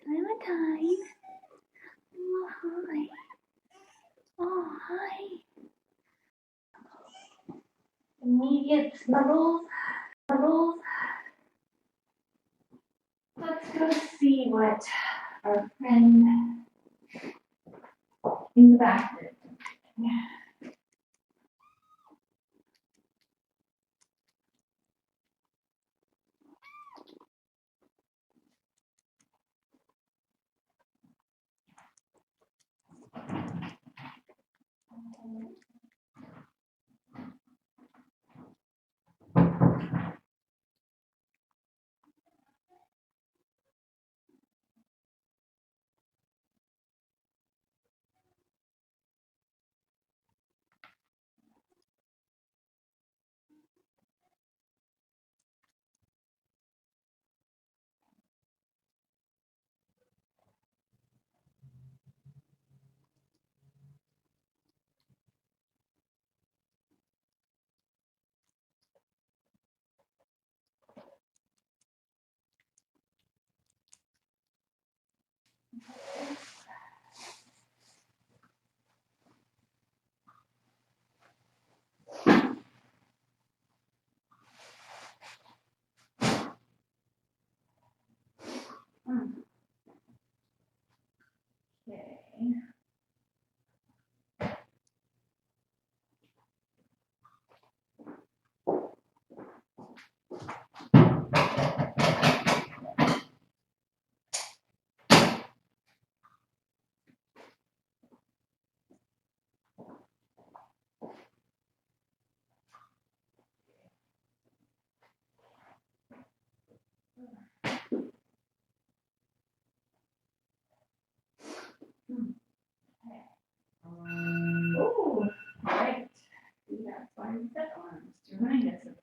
Clementine. Oh, hi. Oh, hi. Immediate snuggles. Snuggles. Let's go see what our friend in the back is doing. Okay. Oh, right. See, that's why we set arms to remind us of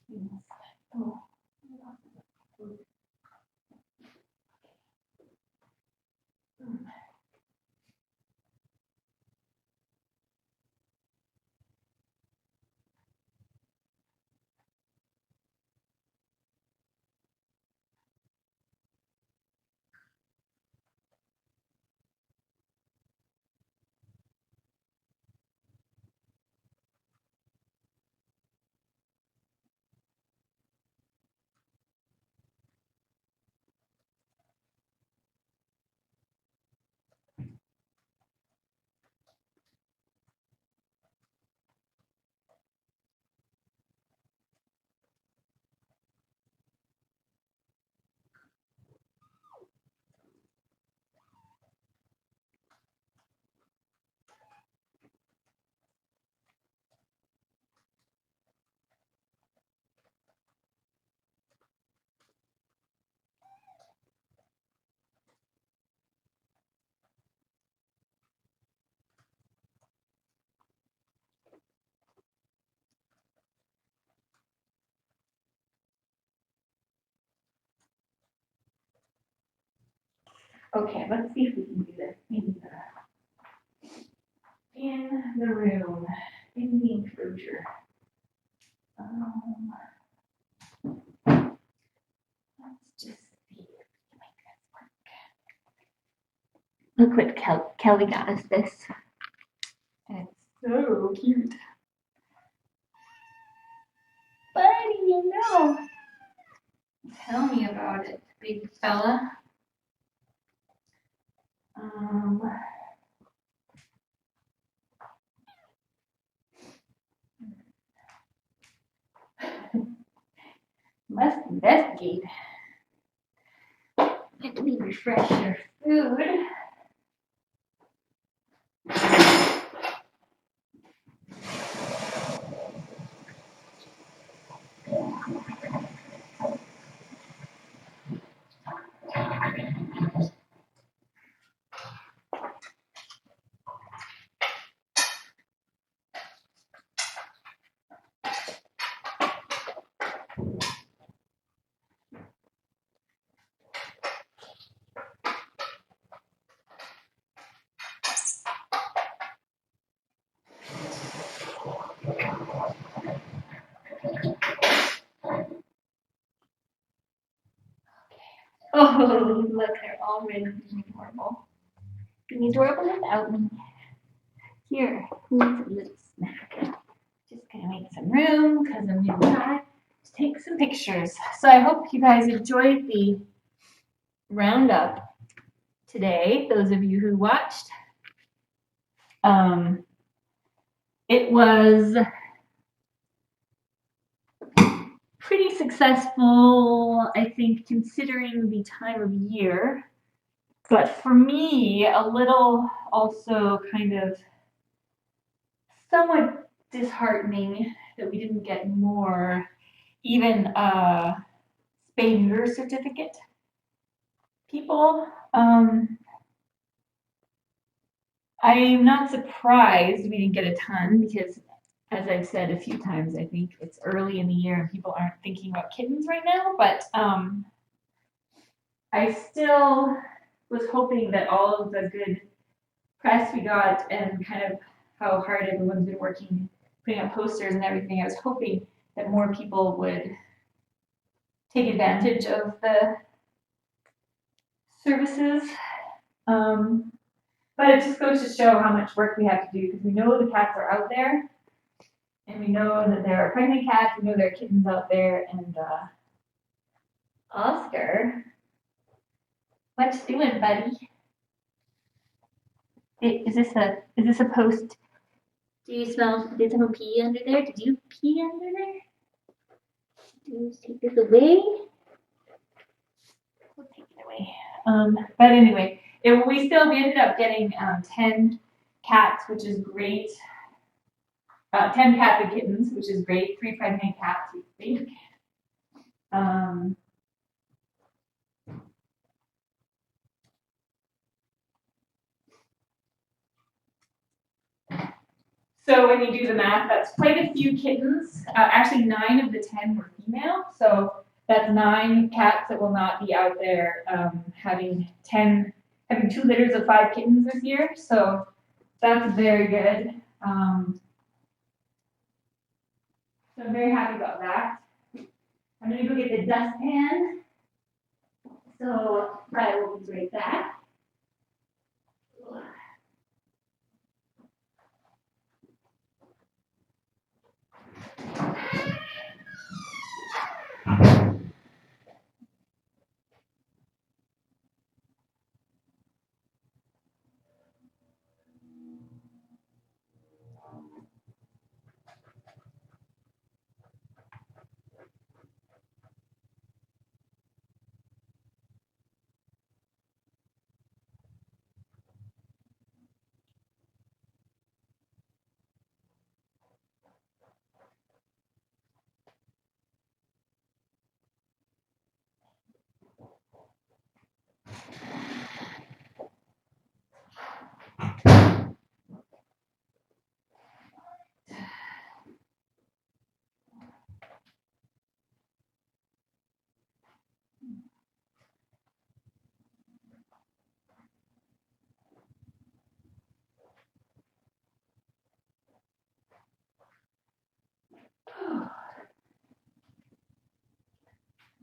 things. Oh, okay, let's see if we can do this in the room, in the enclosure. Let's just see if we can make this work. Look what Kelly got us this. And it's so cute. Buddy, you know. Tell me about it, big fella. Must investigate. Let me refresh your food. Oh, look, they're already being adorable. Being adorable without me. Here, who needs a little snack? Just gonna make some room because I'm gonna try to take some pictures. So I hope you guys enjoyed the roundup today, those of you who watched. It was pretty successful, I think, considering the time of year. But for me, a little also kind of somewhat disheartening that we didn't get more, even spay-neuter certificate people. I'm not surprised we didn't get a ton because, as I've said a few times, I think it's early in the year and people aren't thinking about kittens right now. But I still was hoping that all of the good press we got and kind of how hard everyone's been working putting up posters and everything, I was hoping that more people would take advantage of the services. But it just goes to show how much work we have to do because we know the cats are out there and we know that there are pregnant cats, we know there are kittens out there, and Oscar, what you doing, buddy? Is this a post? Do you smell? Did someone pee under there? Did you pee under there? Do you take this away? We'll take it away. But anyway, we ended up getting 10 cats, which is great. 10 cats and kittens, which is great. 3 pregnant cats, we think. So when you do the math, that's quite a few kittens. Actually, 9 of the 10 were female. So that's 9 cats that will not be out there having 2 litters of 5 kittens this year. So that's very good. So I'm very happy about that. I'm gonna go get the dustpan. So I will be right back.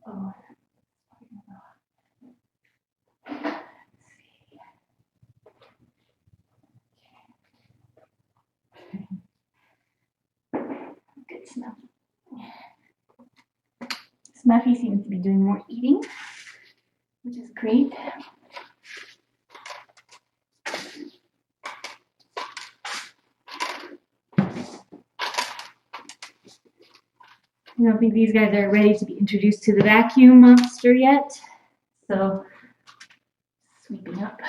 Oh. Good Snuffy. Snuffy seems to be doing more eating, which is great. I don't think these guys are ready to be introduced to the vacuum monster yet. So, sweeping up.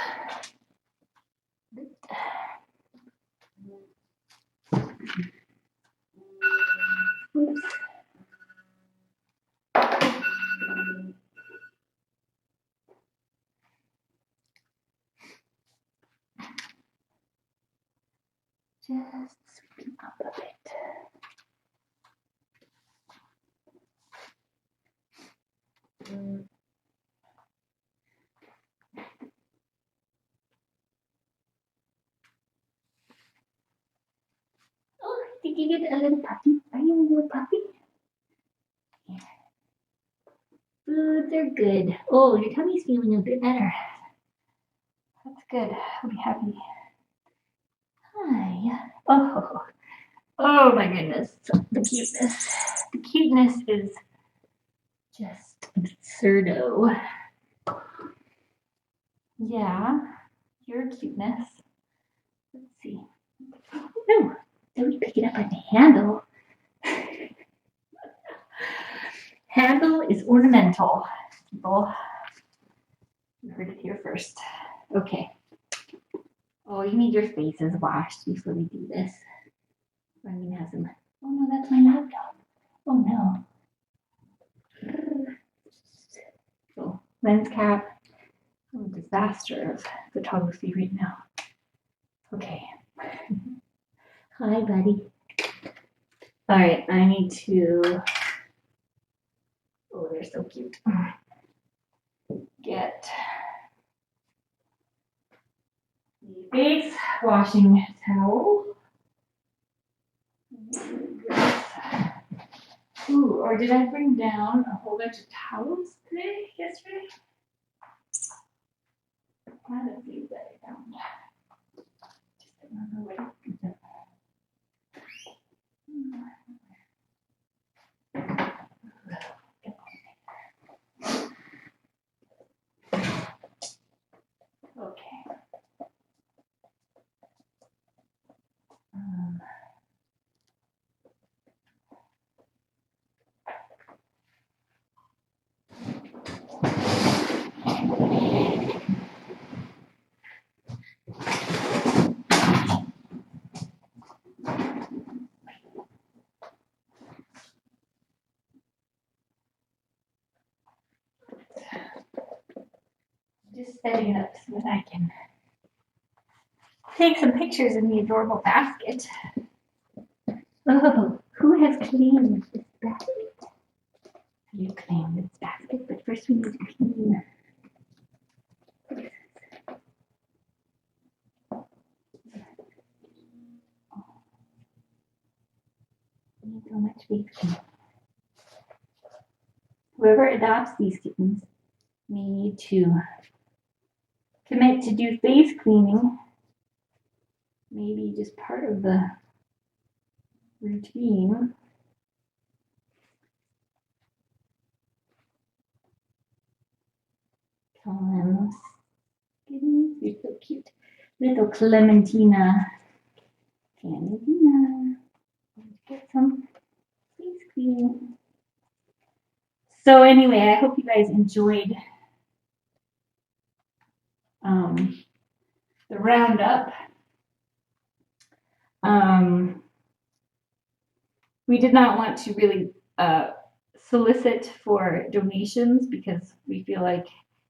Oops. Just sweeping up a bit. Oh, did you get a little puppy? Are you a little puppy? Yeah. Foods are good. Oh, your tummy's feeling a bit better. Good. I'll be happy. Hi. Oh my goodness. The cuteness. The cuteness is just absurdo. Yeah, your cuteness. Let's see. No, don't pick it up on the handle. Handle is ornamental, people. You heard it here first. Okay. Oh, you need your faces washed before we do this. I'm gonna have some. Oh no, that's my laptop. Oh no. So, lens cap. Oh, disaster of photography right now. Okay. Hi, buddy. All right, I need to. Oh, they're so cute. Get the face washing towel. Ooh, or did I bring down a whole bunch of towels yesterday? One of these that I found. Just don't know where to put them. Okay. Just setting it up so that I can take some pictures in the adorable basket. Oh, who has cleaned this basket? You clean this basket, but first we need to clean. I need so much face cleaning. Whoever adopts these kittens may need to commit to do face cleaning. Maybe just part of the routine. Kittens, you're so cute. Little Clementina. Clementina. Let's get some face cleaning. So anyway, I hope you guys enjoyed the roundup. We did not want to really solicit for donations because we feel like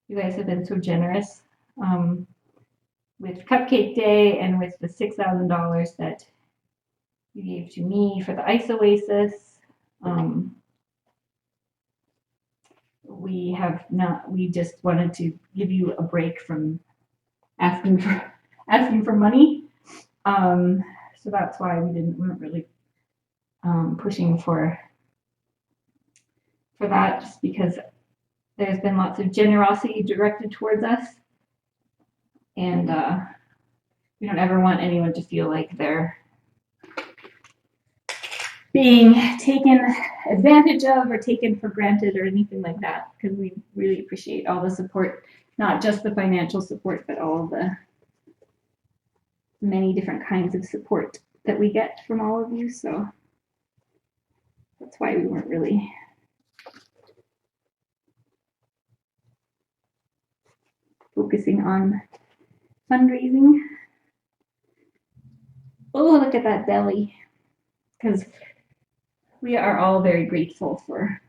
you guys have been so generous with Cupcake Day and with the $6,000 that you gave to me for the Ice Oasis. We just wanted to give you a break from asking for money. So that's why we weren't really pushing for that, just because there's been lots of generosity directed towards us, and we don't ever want anyone to feel like they're being taken advantage of or taken for granted or anything like that, because we really appreciate all the support, not just the financial support, but all the many different kinds of support that we get from all of you. So that's why we weren't really focusing on fundraising. Oh, look at that belly. Because we are all very grateful for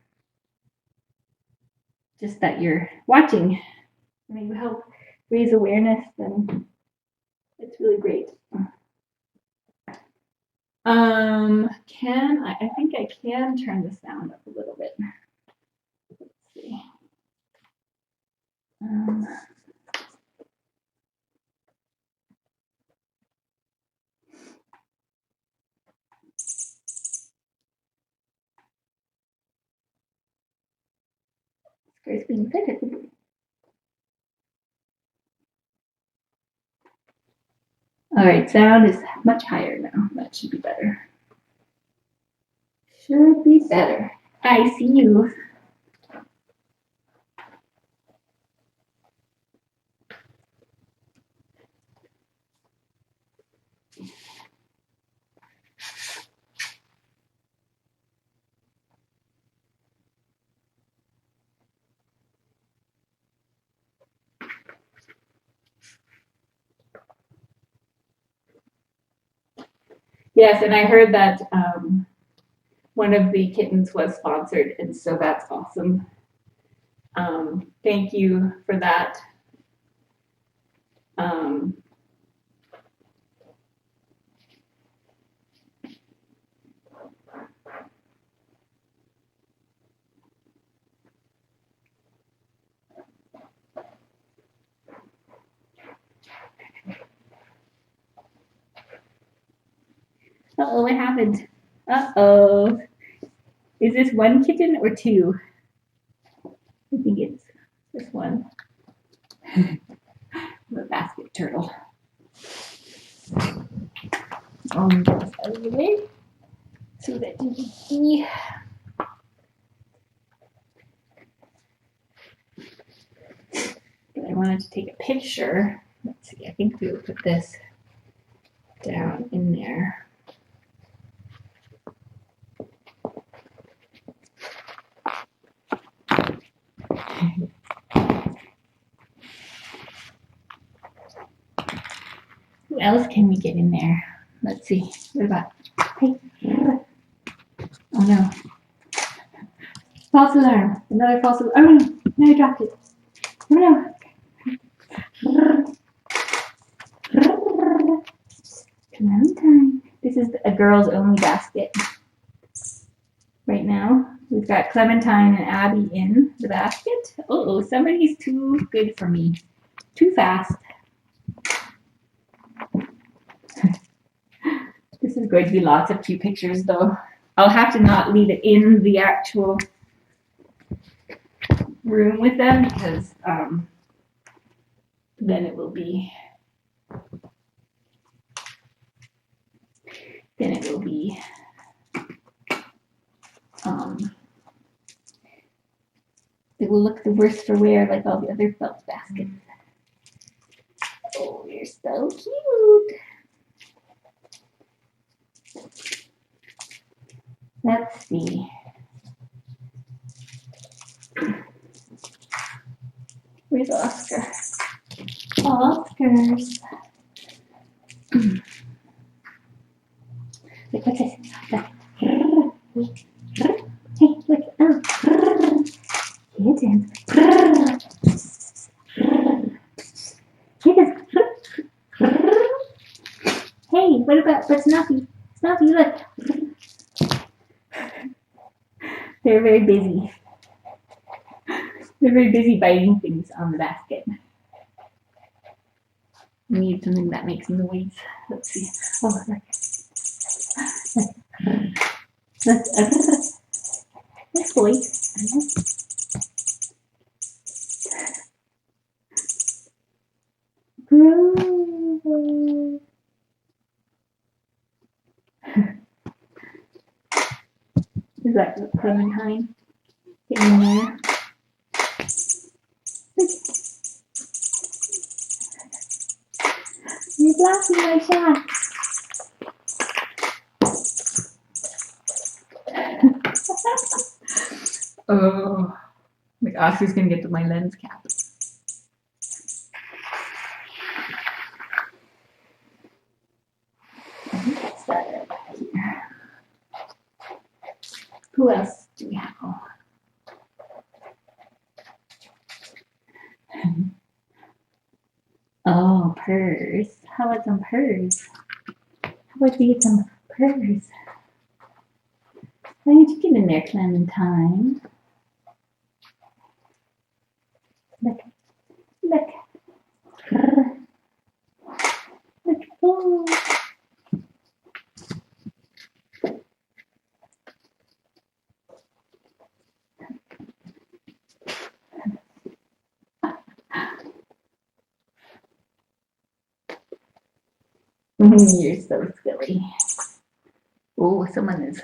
just that you're watching. And you help raise awareness, then it's really great. I think I can turn the sound up a little bit. Let's see. It's being fitted. All right, sound is much higher now. That should be better. Should be better. I see you. Yes, and I heard that one of the kittens was sponsored, and so that's awesome. Thank you for that. Uh-oh, what happened? Uh-oh. Is this one kitten or two? I think it's this one. The basket turtle. Get this out of the way so that you can see. But I wanted to take a picture. Let's see, I think we'll put this down in there. Who else can we get in there? Let's see. What about? Hey. Oh no. False alarm. Another false alarm. Oh no. No, I dropped it. Oh no. Clementine. This is a girls only basket. Right now, we've got Clementine and Abby in the basket. Oh, somebody's too good for me. Too fast. This is going to be lots of cute pictures though. I'll have to not leave it in the actual room with them because then it will be it will look the worse for wear like all the other felt baskets. Oh, you're so cute. Let's see. Where's Oscar? Oscars. Wait, what's this? Hey, look. Oh. Kittens. Kittens. Hey, what about Snuffy? Snuffy, look. They're very busy. They're very busy biting things on the basket. We need something that makes noise. Let's see. Oh, look. This boy. Grover. Is that Clementine? Getting in there. You're blocking my shot. Oh, like Oscar's gonna get to my lens cap. Who else do we have? Oh, purrs. How about some purrs? How about we get some purrs? Why don't you get in there, Clementine? Look. Look. Look. Oh. You're so silly. Oh, someone is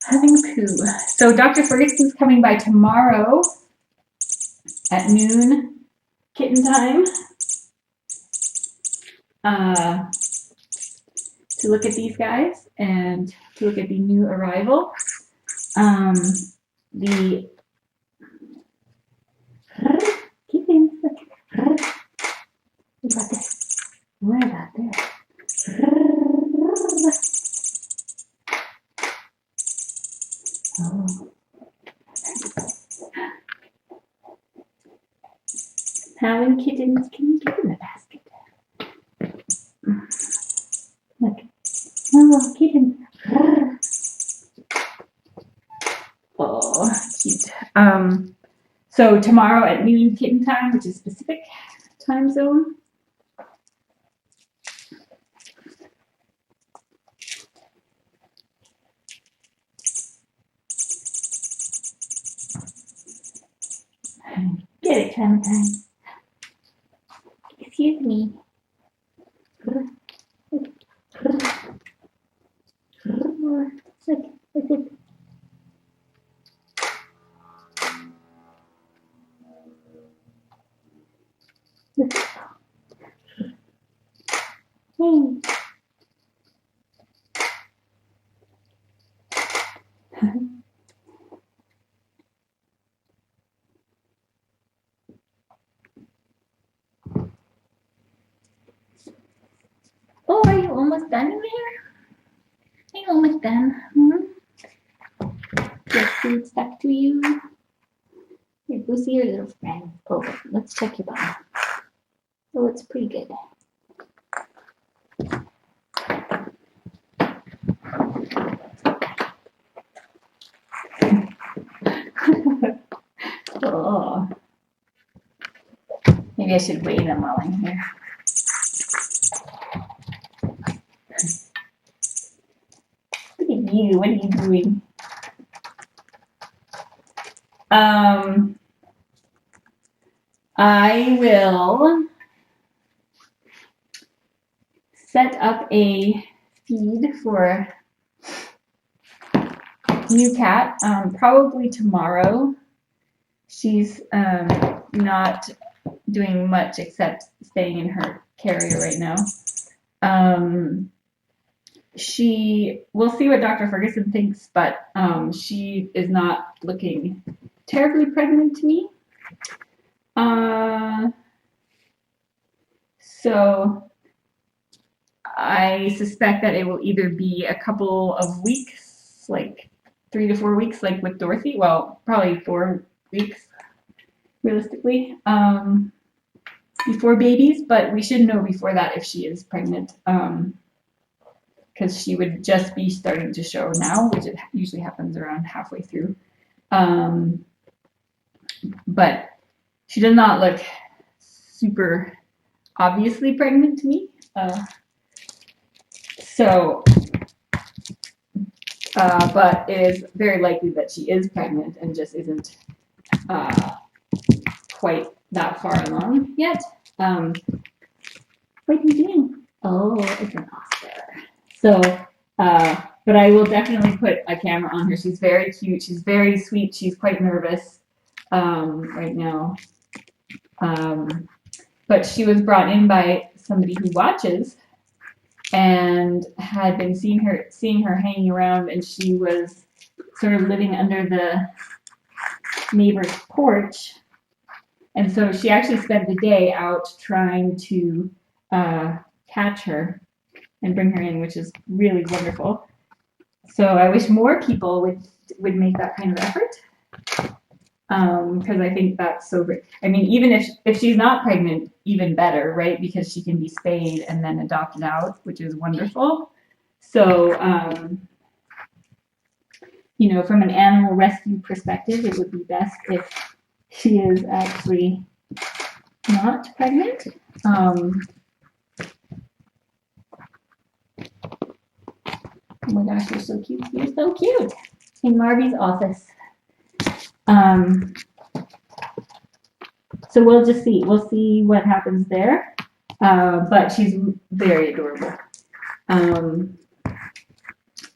having poo. So Dr. Ferguson's coming by tomorrow at noon, kitten time, to look at these guys and to look at the new arrival. The kittens. What about this? What about this? Oh. How many kittens can you get in the basket? Look. Oh, kitten. Oh, cute. So tomorrow at noon kitten time, which is Pacific time zone. Get it, Clementine. Excuse me. Oh, are you almost done in here? Are you almost done? Your food stuck to you? Here, go see your little friend. Oh, let's check your bottom. Oh, it's pretty good. Oh. Maybe I should weigh them while I'm here. Look at you. What are you doing? I will set up a feed for new cat, probably tomorrow. She's not doing much except staying in her carrier right now. We'll see what Dr. Ferguson thinks, but she is not looking terribly pregnant to me. So I suspect that it will either be a couple of weeks, like 3 to 4 weeks, like with Dorothy. Well, probably 4 weeks, realistically, before babies, but we should know before that if she is pregnant, because she would just be starting to show now, which it usually happens around halfway through. But she does not look super obviously pregnant to me. But it is very likely that she is pregnant and just isn't quite that far along yet. What are you doing? Oh, it's an Oscar. So, but I will definitely put a camera on her. She's very cute. She's very sweet. She's quite nervous right now. But she was brought in by somebody who watches and had been seeing her hanging around, and she was sort of living under the neighbor's porch. And so she actually spent the day out trying to catch her and bring her in, which is really wonderful. So I wish more people would make that kind of effort, because I think that's so great. I mean, even if she's not pregnant, even better, right? Because she can be spayed and then adopted out, which is wonderful. So, from an animal rescue perspective, it would be best if she is actually not pregnant. Oh my gosh, you're so cute. You're so cute. In Marby's office. So we'll just see. We'll see what happens there. But she's very adorable. And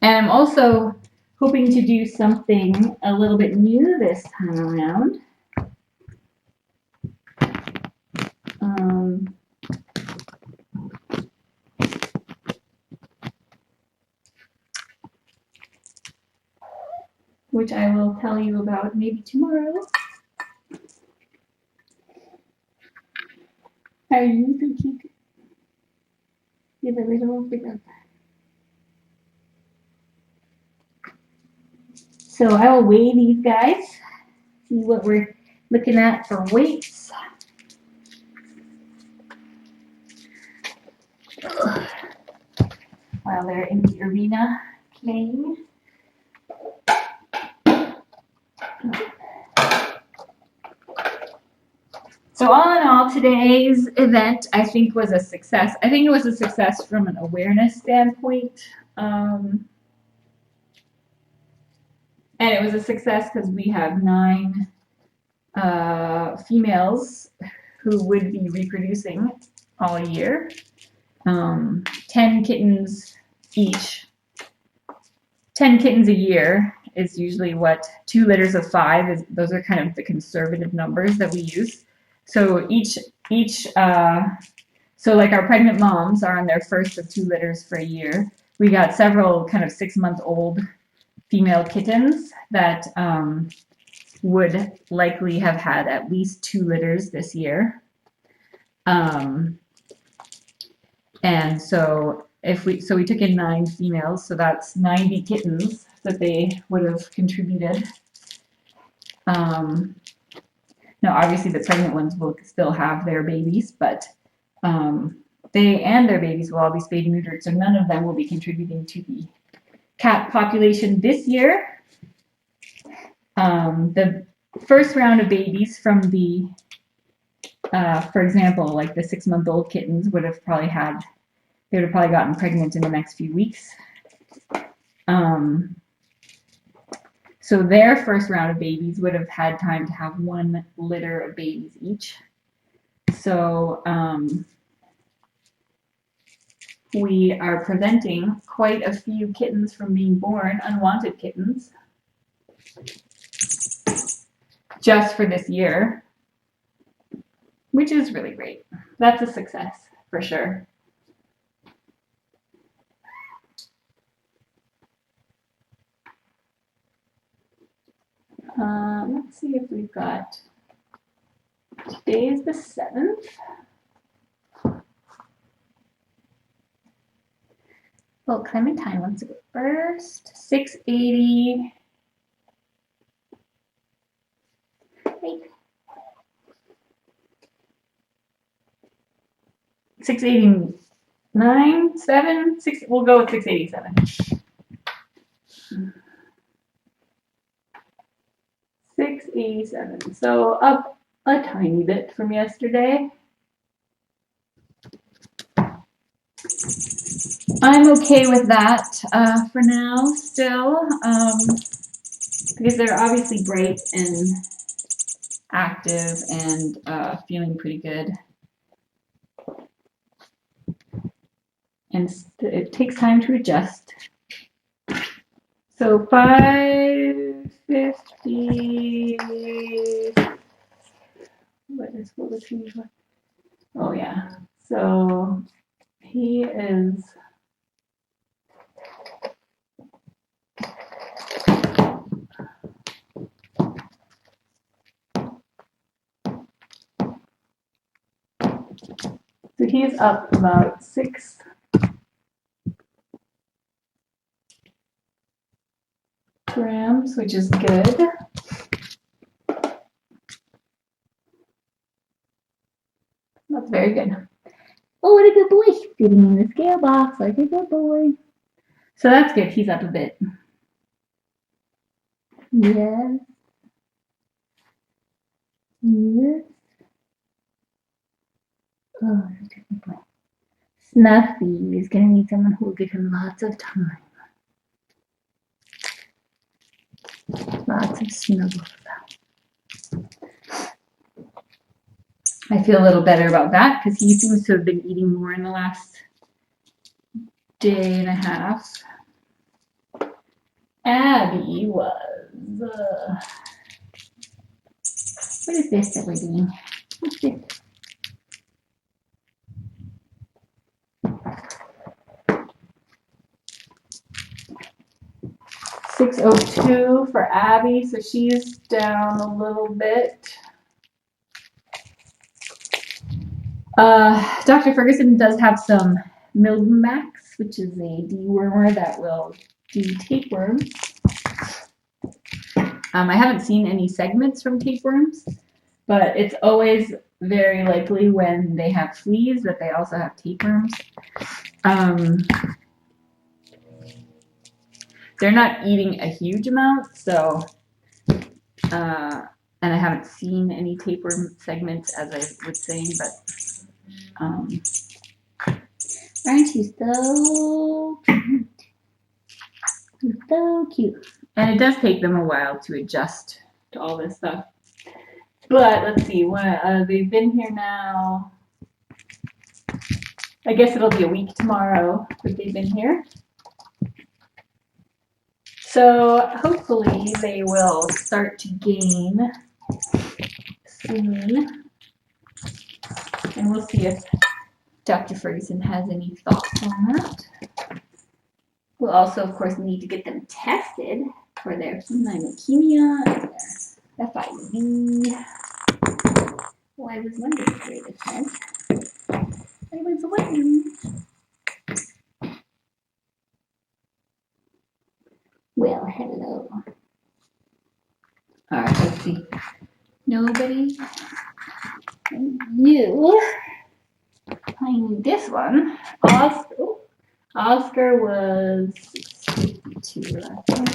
I'm also hoping to do something a little bit new this time around. Which I will tell you about maybe tomorrow. How are you thinking? Give a little bit of. So I will weigh these guys, see what we're looking at for weights. While they're in the arena playing. So all in all, today's event, I think, was a success. I think it was a success from an awareness standpoint. And it was a success because we have 9 females who would be reproducing all year. 10 kittens each. 10 kittens a year is usually what 2 litters of 5 is. Those are kind of the conservative numbers that we use. So so like our pregnant moms are on their first of 2 litters for a year. We got several kind of 6-month-old female kittens that would likely have had at least 2 litters this year. And so we took in 9 females, so that's 90 kittens that they would have contributed. Now, obviously, the pregnant ones will still have their babies, but they and their babies will all be spayed and neutered, so none of them will be contributing to the cat population this year. The first round of babies from the, for example, like the 6-month-old kittens would have probably gotten pregnant in the next few weeks. So their first round of babies would have had time to have 1 litter of babies each. So we are preventing quite a few kittens from being born, unwanted kittens, just for this year, which is really great. That's a success for sure. Let's see if we've got, today is the 7th. Well, Clementine wants to go first. 680. Wait. 689, 7, 6. We'll go with 687. 687. So up a tiny bit from yesterday. I'm okay with that for now still, because they're obviously bright and active and feeling pretty good. And it takes time to adjust. So 550. What was he? Oh yeah. So he is. So he's up about 6 grams, which is good. That's very good. Oh, what a good boy. Fitting in the scale box like a good boy. So that's good. He's up a bit. Yes. Yes. Oh, that's a good boy. Snuffy is going to need someone who will give him lots of time. Lots of snuggles. I feel a little better about that because he seems to have been eating more in the last day and a half. Abby was, what is this that we're doing? What's this? $6.02 for Abby, so she's down a little bit. Dr. Ferguson does have some Milkmax, which is a dewormer that will do tapeworms. I haven't seen any segments from tapeworms, but it's always very likely when they have fleas that they also have tapeworms. They're not eating a huge amount, so, and I haven't seen any tapeworm segments, as I was saying, but aren't you so cute? You're so cute. And it does take them a while to adjust to all this stuff. But let's see, they've been here now. I guess it'll be a week tomorrow that they've been here. So hopefully they will start to gain soon. And we'll see if Dr. Ferguson has any thoughts on that. We'll also, of course, need to get them tested for their canine leukemia and their FIV. Oh, I was wondering where this went. I was wondering. Well, hello. All right, let's see. Nobody. You. I need this one. Oscar was 652 last time.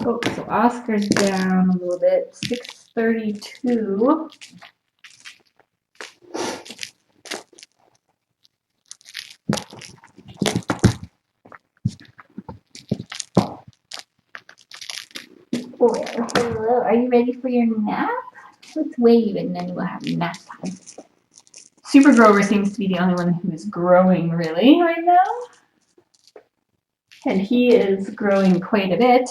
Oh, so Oscar's down a little bit. 632. Well, hello. Are you ready for your nap? Let's wave and then we'll have nap time. Super Grover seems to be the only one who's growing really right now. And he is growing quite a bit.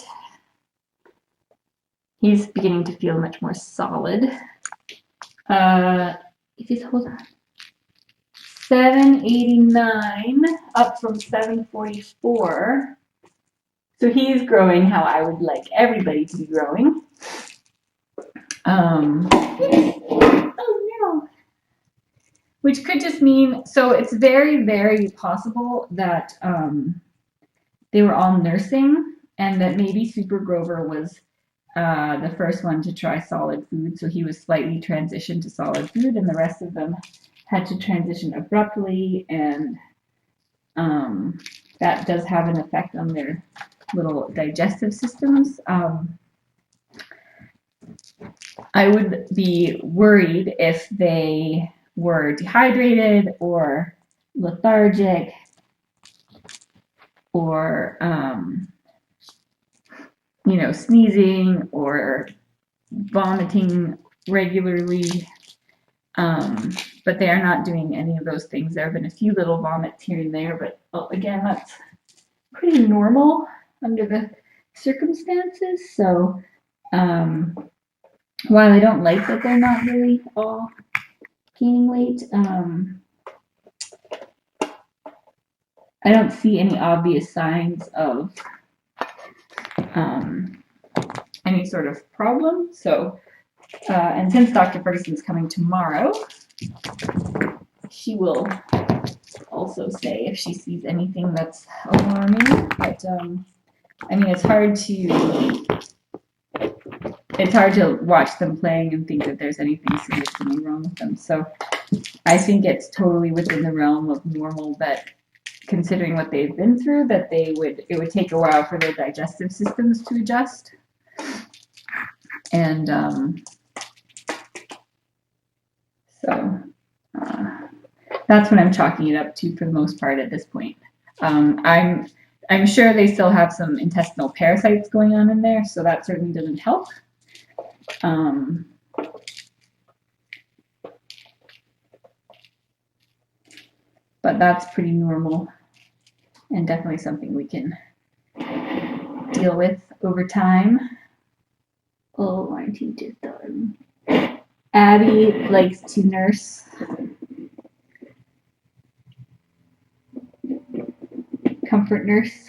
He's beginning to feel much more solid. If you hold on. 789 up from 744. So he's growing how I would like everybody to be growing. Oh no. Which could just mean, so it's very, very possible that they were all nursing and that maybe Super Grover was the first one to try solid food. So he was slightly transitioned to solid food and the rest of them had to transition abruptly, and that does have an effect on their little digestive systems. I would be worried if they were dehydrated or lethargic or sneezing or vomiting regularly. But they are not doing any of those things. There have been a few little vomits here and there, but again, that's pretty normal under the circumstances. So while I don't like that they're not really all gaining weight, I don't see any obvious signs of any sort of problem. So, and since Dr. Ferguson's coming tomorrow, she will also say if she sees anything that's alarming. But I mean, it's hard to watch them playing and think that there's anything seriously wrong with them. So I think it's totally within the realm of normal that, considering what they've been through, that it would take a while for their digestive systems to adjust. And so that's what I'm chalking it up to for the most part at this point. I'm sure they still have some intestinal parasites going on in there, so that certainly doesn't help. but that's pretty normal and definitely something we can deal with over time. Oh, aren't you just darling? Abby likes to nurse. Comfort nurse.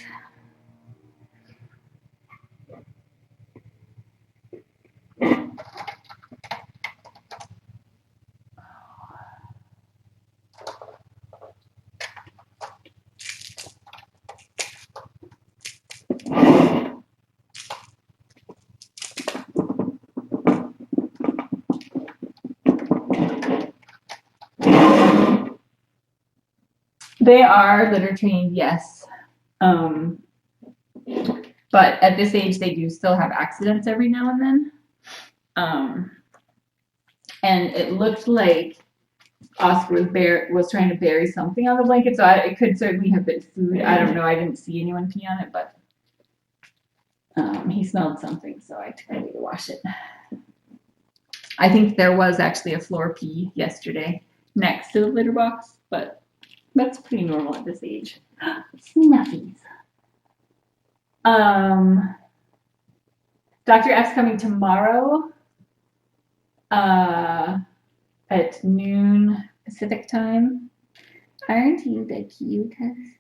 They are litter trained, yes. But at this age, they do still have accidents every now and then. And it looked like Oscar was trying to bury something on the blanket, so it could certainly have been food. I don't know. I didn't see anyone pee on it, but he smelled something, so I took away to wash it. I think there was actually a floor pee yesterday next to the litter box, but that's pretty normal at this age. Snuffies. Dr. F's coming tomorrow at noon Pacific time. Aren't you the cutest?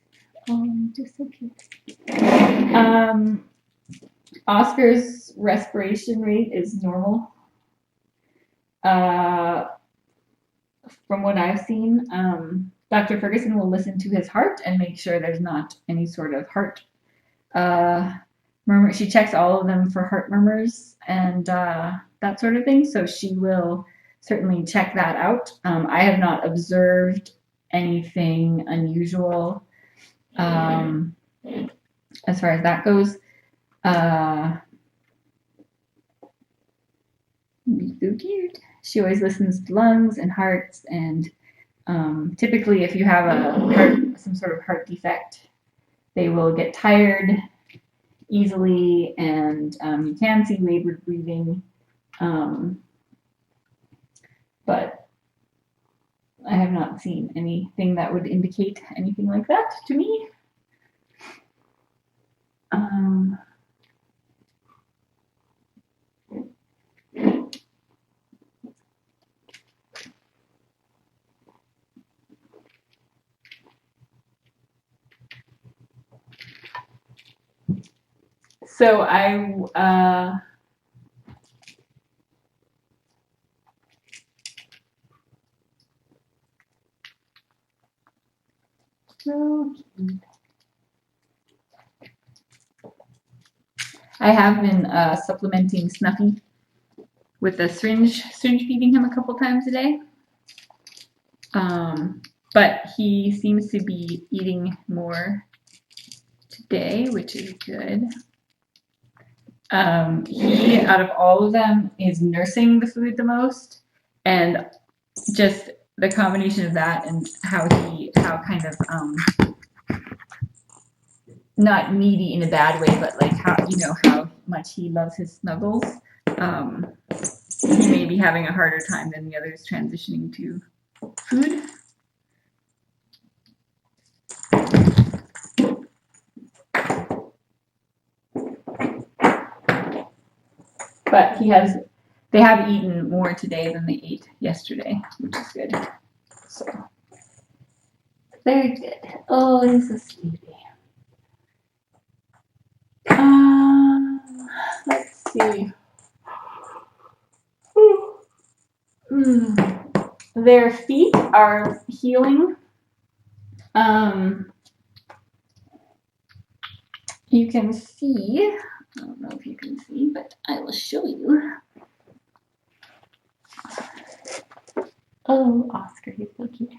Oh, just so cute. Oscar's respiration rate is normal. From what I've seen, Dr. Ferguson will listen to his heart and make sure there's not any sort of heart murmur. She checks all of them for heart murmurs and that sort of thing, so she will certainly check that out. I have not observed anything unusual as far as that goes. So cute. She always listens to lungs and hearts, and typically if you have some sort of heart defect, they will get tired easily, and you can see labored breathing, but I have not seen anything that would indicate anything like that to me. So I have been supplementing Snuffy with a syringe feeding him a couple times a day. But he seems to be eating more today, which is good. He, out of all of them, is nursing the food the most, and just the combination of that and how kind of not needy in a bad way, but like how much he loves his snuggles. He may be having a harder time than the others transitioning to food. But they have eaten more today than they ate yesterday, which is good. So, very good. Oh, he's so sleepy. Let's see. Their feet are healing. You can see, I don't know if you can see, but I will show you. Oh, Oscar, he's so cute.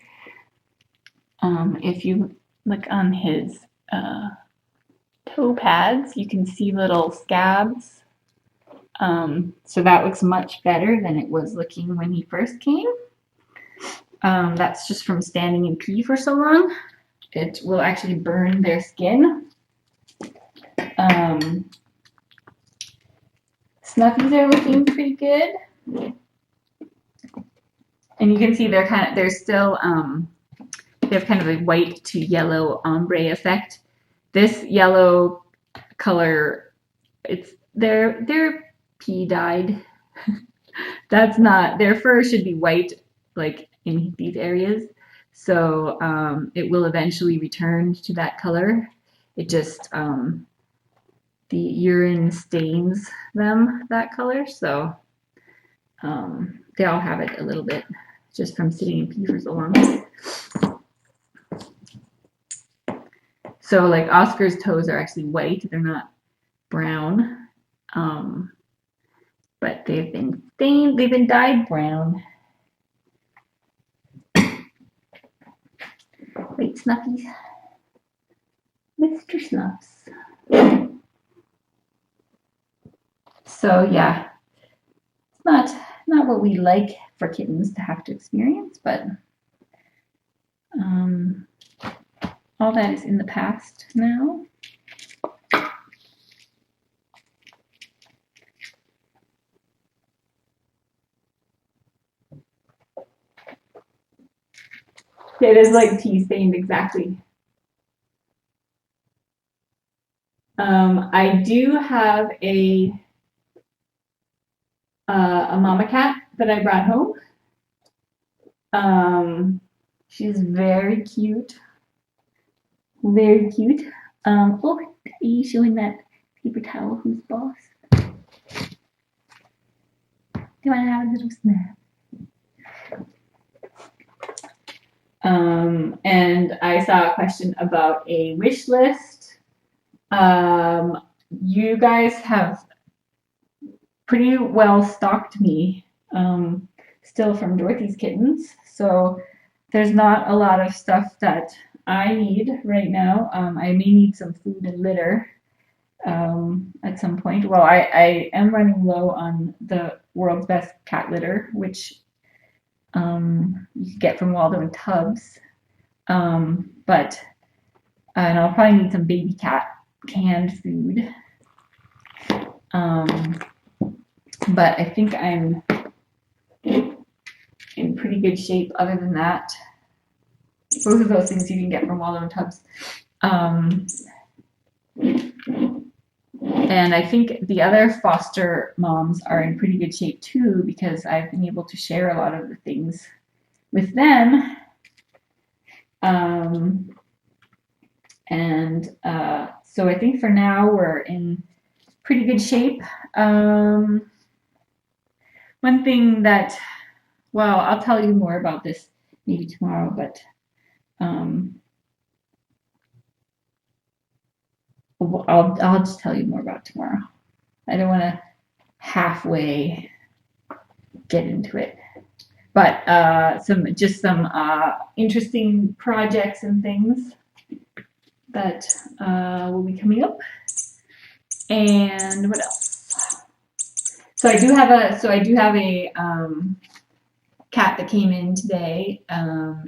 If you look on his toe pads, you can see little scabs. So that looks much better than it was looking when he first came. That's just from standing in pee for so long. It will actually burn their skin. Snuffies are looking pretty good. And you can see they're still they have kind of a white to yellow ombre effect. This yellow color, they're pea dyed. That's not, their fur should be white, like in these areas. So it will eventually return to that color. It just, the urine stains them that color. So they all have it a little bit just from sitting in pee for so long. So like Oscar's toes are actually white. They're not brown. But they've been stained, they've been dyed brown. Right, Snuffies? Mr. Snuffs. So yeah, it's not what we like for kittens to have to experience, but all that is in the past now. It is like tea stained, exactly. I do have a mama cat that I brought home. She's very cute. Very cute. Oh, are you showing that paper towel? Who's boss? Do you want to have a little snack? And I saw a question about a wish list. You guys have pretty well stocked me still from Dorothy's Kittens. So there's not a lot of stuff that I need right now. I may need some food and litter at some point. Well, I am running low on the world's best cat litter, which you can get from Waldo and Tubbs. But and I'll probably need some baby cat canned food. But I think I'm in pretty good shape other than that. Both of those things you can get from Waldo and Tubbs. And I think the other foster moms are in pretty good shape too, because I've been able to share a lot of the things with them. So I think for now we're in pretty good shape. One thing that, well, I'll tell you more about this maybe tomorrow, but I'll just tell you more about tomorrow. I don't want to halfway get into it, but some interesting projects and things that will be coming up. And what else? So I do have a cat that came in today.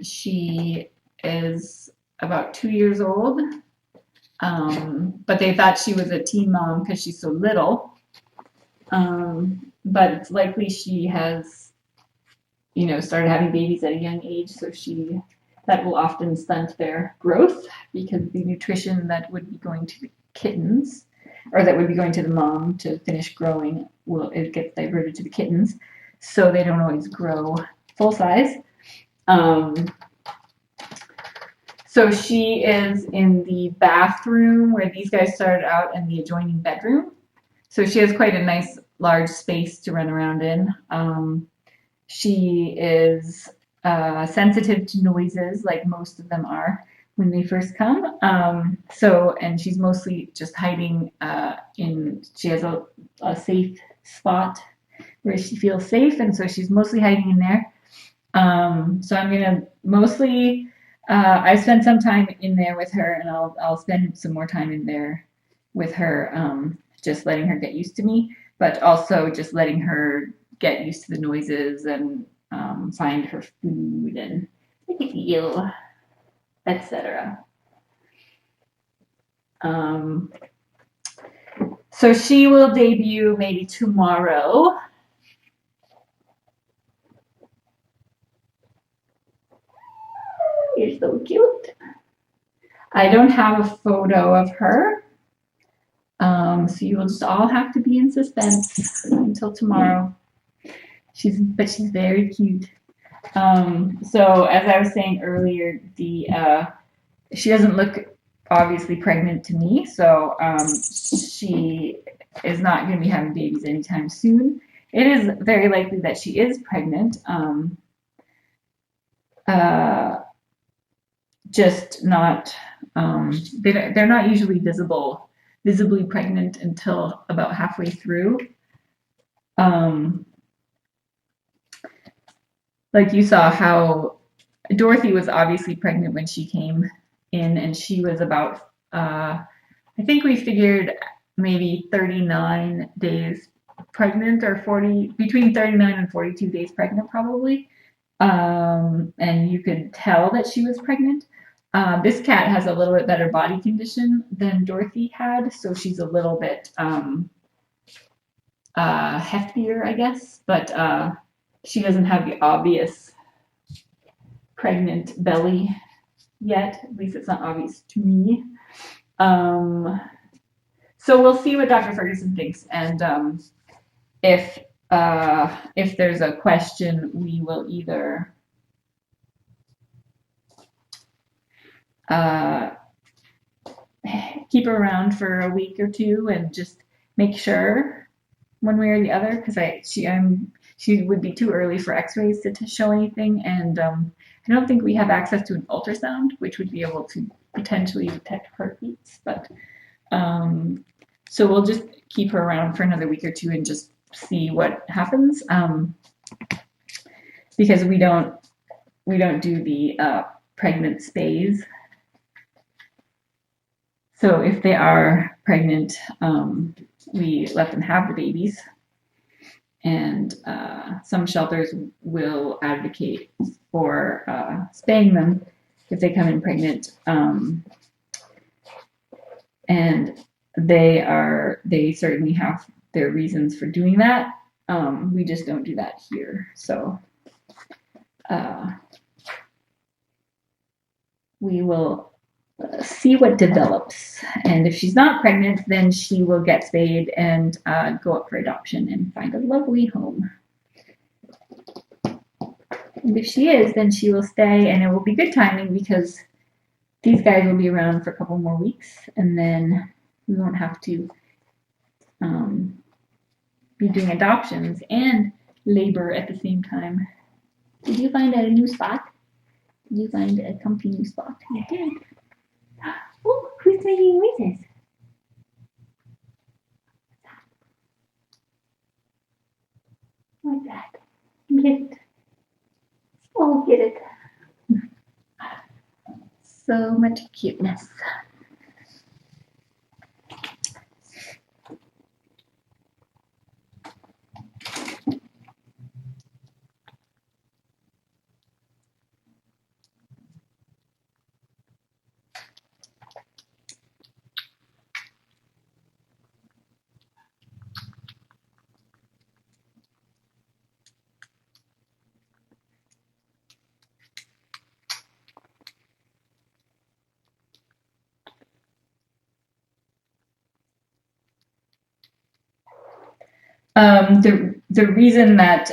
She is about 2 years old. But they thought she was a teen mom because she's so little. But it's likely she has, started having babies at a young age, so that will often stunt their growth because the nutrition that would be going to the kittens, or that would be going to the mom to finish growing, it gets diverted to the kittens, so they don't always grow full size. So she is in the bathroom where these guys started out and the adjoining bedroom. So she has quite a nice large space to run around in. She is sensitive to noises, like most of them are when they first come. And she's mostly just hiding she has a safe spot where she feels safe, and so she's mostly hiding in there. So I'm gonna mostly, I spent some time in there with her, and I'll spend some more time in there with her, just letting her get used to me, but also just letting her get used to the noises and find her food and feel, etc. So she will debut maybe tomorrow. You're so cute. I don't have a photo of her, so you will just all have to be in suspense until tomorrow. But she's very cute. So as I was saying earlier, she doesn't look obviously pregnant to me, so she is not going to be having babies anytime soon. It is very likely that she is pregnant. Just not. They're not usually visibly pregnant until about halfway through. Like you saw how Dorothy was obviously pregnant when she came in, and she was about, I think we figured maybe 39 days pregnant, or between 39 and 42 days pregnant probably. And you could tell that she was pregnant. This cat has a little bit better body condition than Dorothy had, so she's a little bit heftier, I guess, but she doesn't have the obvious pregnant belly yet. At least it's not obvious to me. So we'll see what Dr. Ferguson thinks, and if there's a question, we will either keep her around for a week or two and just make sure one way or the other, because she would be too early for x-rays to show anything, and I don't think we have access to an ultrasound, which would be able to potentially detect heartbeats, but so we'll just keep her around for another week or two and just see what happens, because we don't do the pregnant spays. So if they are pregnant, we let them have the babies, and some shelters will advocate for spaying them if they come in pregnant, and they certainly have their reasons for doing that. We just don't do that here. So we will see what develops, and if she's not pregnant, then she will get spayed and go up for adoption and find a lovely home. And if she is, then she will stay, and it will be good timing because these guys will be around for a couple more weeks, and then we won't have to be doing adoptions and labor at the same time. Did you find a new spot? Did you find a comfy new spot? I did. Oh, who's making noises? What's that? Get it. Oh, get it. So much cuteness. The reason that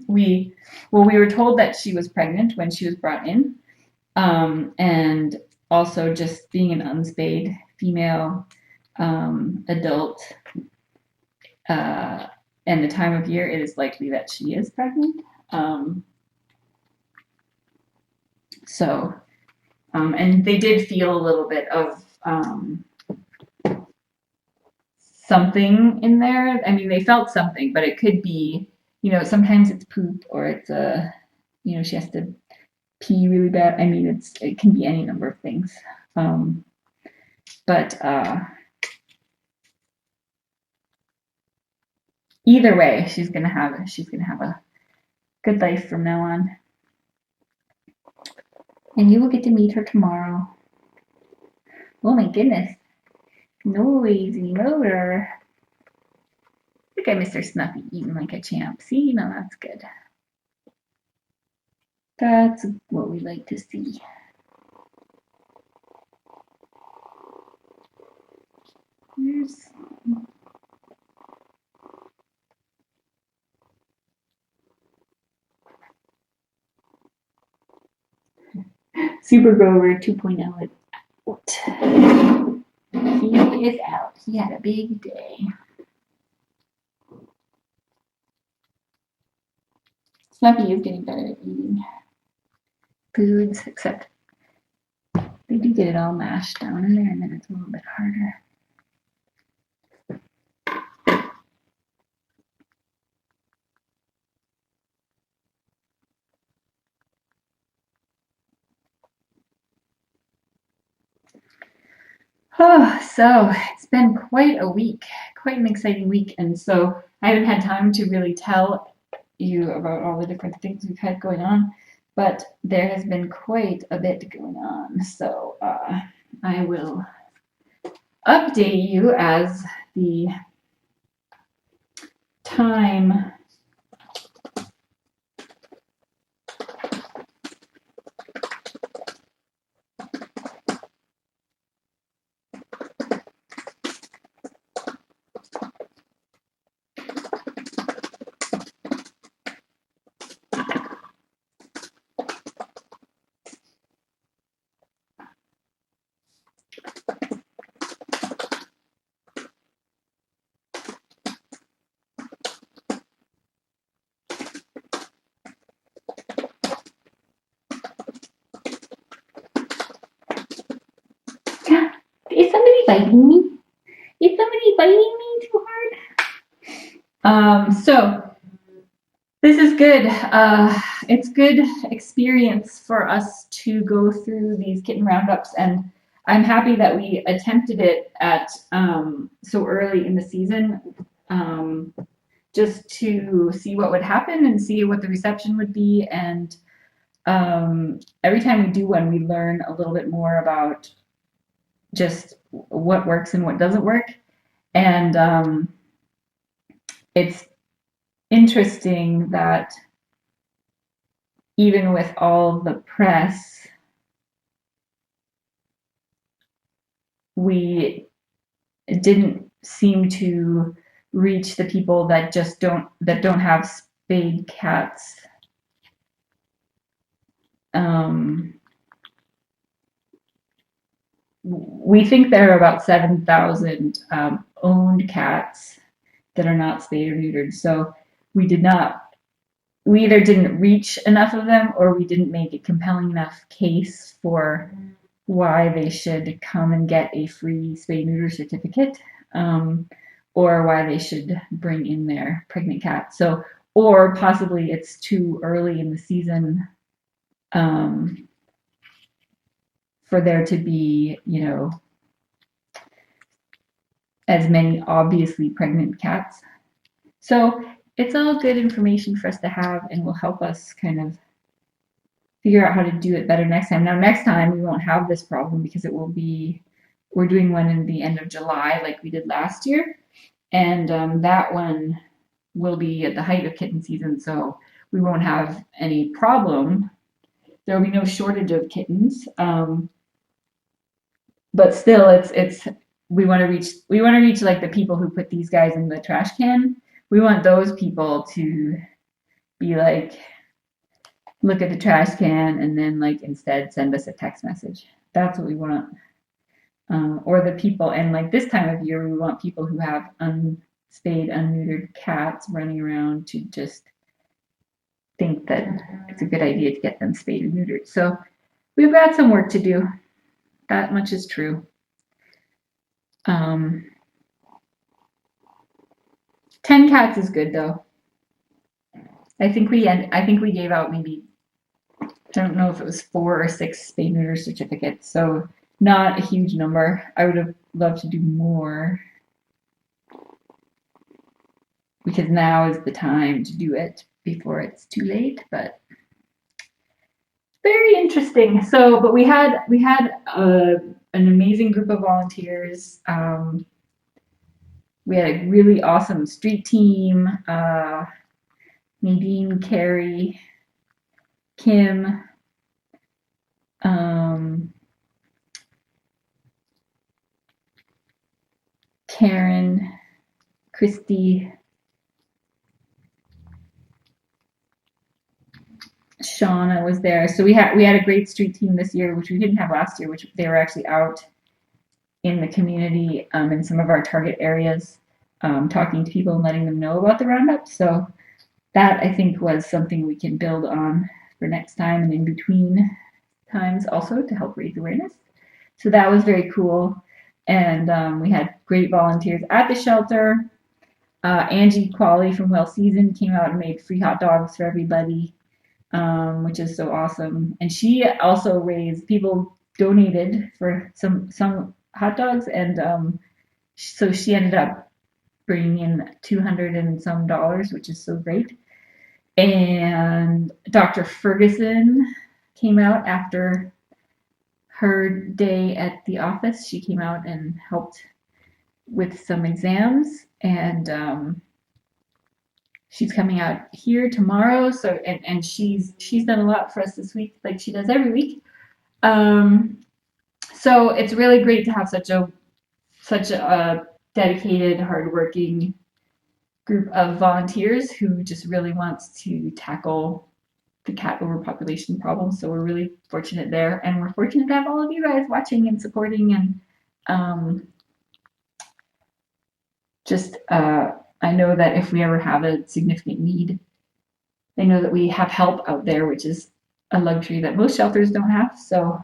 we were told that she was pregnant when she was brought in, and also just being an unspayed female adult, and the time of year, it is likely that she is pregnant. And they did feel a little bit of something in there. I mean, they felt something, but it could be, sometimes it's poop, or it's she has to pee really bad. I mean, it can be any number of things. But either way, she's gonna have a good life from now on, and you will get to meet her tomorrow. Oh my goodness. Noisy motor. Look at Mr. Snuffy eating like a champ. See, no, that's good. That's what we like to see. Here's Super Grover 2.0 out. He is out. He had a big day. Snuffy is getting better at eating foods, except they do get it all mashed down in there, and then it's a little bit harder. Oh, so it's been quite a week, quite an exciting week, and so I haven't had time to really tell you about all the different things we've had going on, but there has been quite a bit going on, so I will update you as the time Is somebody biting me? Is somebody biting me too hard? So this is good. It's good experience for us to go through these kitten roundups, and I'm happy that we attempted it at so early in the season, just to see what would happen and see what the reception would be. And every time we do one, we learn a little bit more about just what works and what doesn't work. And it's interesting that even with all the press, we didn't seem to reach the people that just don't have spayed cats. We think there are about 7,000 owned cats that are not spayed or neutered. So we either didn't reach enough of them, or we didn't make a compelling enough case for why they should come and get a free spay neuter certificate, or why they should bring in their pregnant cat. So, or possibly it's too early in the season for there to be, as many obviously pregnant cats. So it's all good information for us to have, and will help us kind of figure out how to do it better next time. Now, next time we won't have this problem because we're doing one in the end of July like we did last year, and that one will be at the height of kitten season, so we won't have any problem. There will be no shortage of kittens, but still, it's we want to reach like the people who put these guys in the trash can. We want those people to be like, look at the trash can, and then like instead send us a text message. That's what we want. Or the people, and like this time of year, we want people who have unspayed, unneutered cats running around to just think that it's a good idea to get them spayed and neutered. So we've got some work to do. That much is true. 10 cats is good though. I think we gave out maybe, I don't know if it was 4 or 6 spay neuter certificates, so not a huge number. I would have loved to do more, because now is the time to do it before it's too late. But very interesting. So, but we had an amazing group of volunteers. We had a really awesome street team. Nadine, Carrie, Kim, Karen, Christy, Shauna was there. So we had a great street team this year, which we didn't have last year, which they were actually out in the community in some of our target areas, talking to people and letting them know about the roundup. So that I think was something we can build on for next time and in between times also to help raise awareness. So that was very cool. And we had great volunteers at the shelter. Angie Qualley from Well Seasoned came out and made free hot dogs for everybody, which is so awesome. And she also raised, people donated for some hot dogs, and so she ended up bringing in $200 and some, which is so great. And Dr. Ferguson came out after her day at the office. She came out and helped with some exams, and she's coming out here tomorrow. So and she's done a lot for us this week, like she does every week. So it's really great to have such a dedicated, hardworking group of volunteers who just really wants to tackle the cat overpopulation problem. So we're really fortunate there, and we're fortunate to have all of you guys watching and supporting, and I know that if we ever have a significant need, I know that we have help out there, which is a luxury that most shelters don't have. So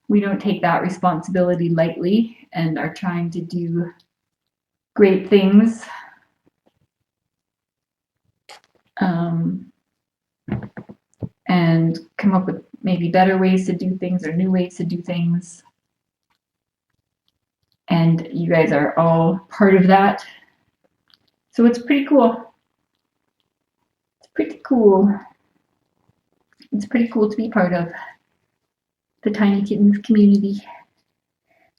we don't take that responsibility lightly and are trying to do great things. And come up with maybe better ways to do things or new ways to do things. And you guys are all part of that. So it's pretty cool. It's pretty cool. It's pretty cool to be part of the Tiny Kittens community.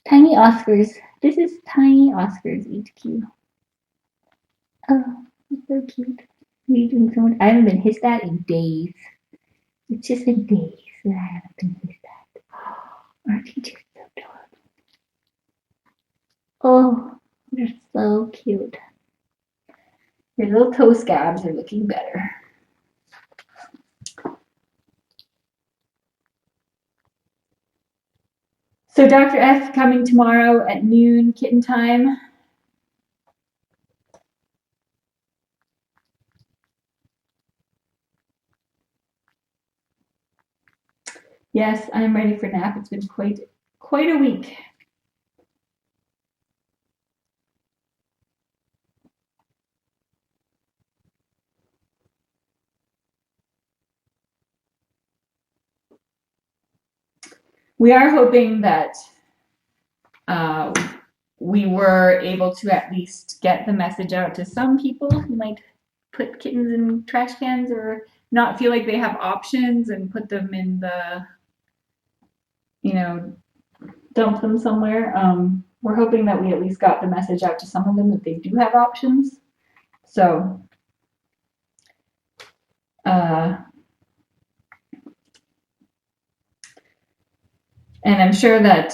Tiny Oscars. This is Tiny Oscars HQ. Oh, it's so cute. You're doing so much. I haven't been hissed at in days. It's just been days that I haven't been hissed at. Our teacher's so adorable. Oh, they're so cute. Your little toe scabs are looking better. So Dr. F coming tomorrow at noon kitten time. Yes, I'm ready for nap. It's been quite a week. We are hoping that we were able to at least get the message out to some people who might put kittens in trash cans or not feel like they have options and put them in the, dump them somewhere. We're hoping that we at least got the message out to some of them that they do have options. So, and I'm sure that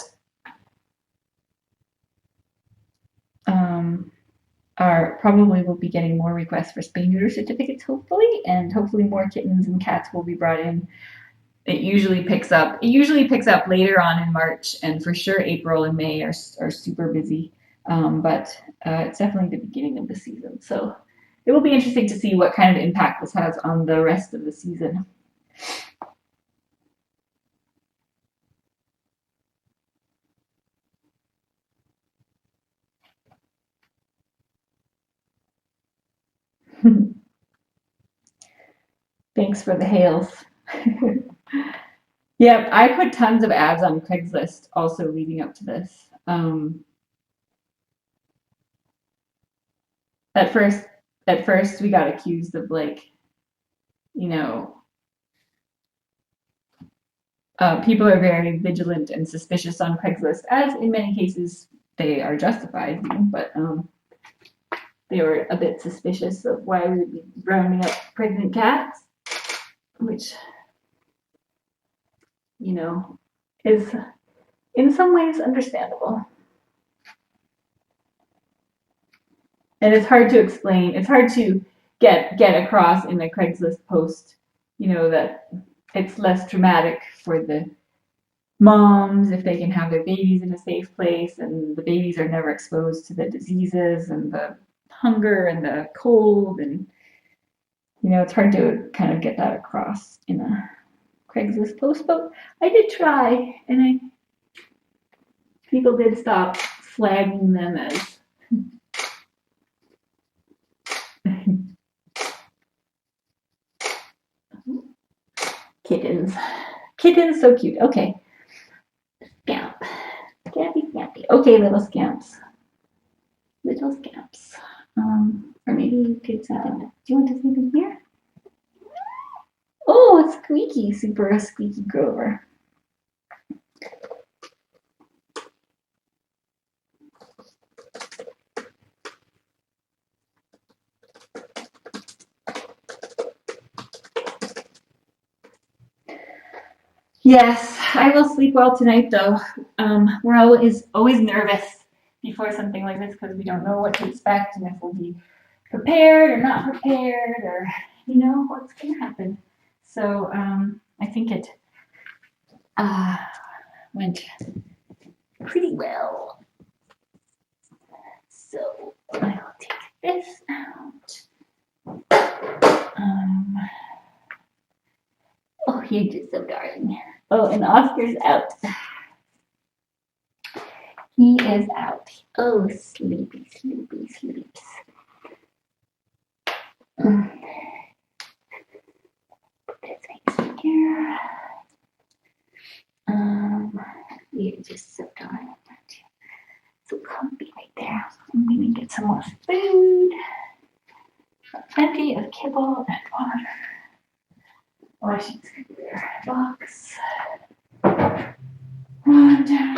probably will be getting more requests for spay neuter certificates, hopefully, and hopefully more kittens and cats will be brought in. It usually picks up later on in March, and for sure April and May are super busy. But it's definitely the beginning of the season, so it will be interesting to see what kind of impact this has on the rest of the season. Thanks for the hails. Yep, I put tons of ads on Craigslist also leading up to this. At first we got accused of people are very vigilant and suspicious on Craigslist, as in many cases they are justified, but they were a bit suspicious of why we would be rounding up pregnant cats, which, you know, is in some ways understandable. And it's hard to explain. It's hard to get across in a Craigslist post, you know, that it's less traumatic for the moms if they can have their babies in a safe place, and the babies are never exposed to the diseases and the hunger and the cold, and you know, it's hard to kind of get that across in a Craigslist post, but I did try, and people did stop flagging them as kittens. Kittens, so cute. Okay. Scamp. Scampy. Okay, little scamps. Little scamps. Or maybe you could sleep in. Do you want to sleep in here? Oh, it's Squeaky. Super Squeaky Grover. Yes, I will sleep well tonight, though. We're always nervous before something like this because we don't know what to expect and if we'll be prepared or not prepared, or you know what's going to happen. So I think it went pretty well. So I'll take this out. Oh, you're just so darling. Oh, and Oscar's out. He is out. Oh, sleepy. Sleeps. Put this right here. You're just so darling. So comfy right there. I'm gonna get some more food. Plenty of kibble and water. Oh, I should get their box. 1, 2,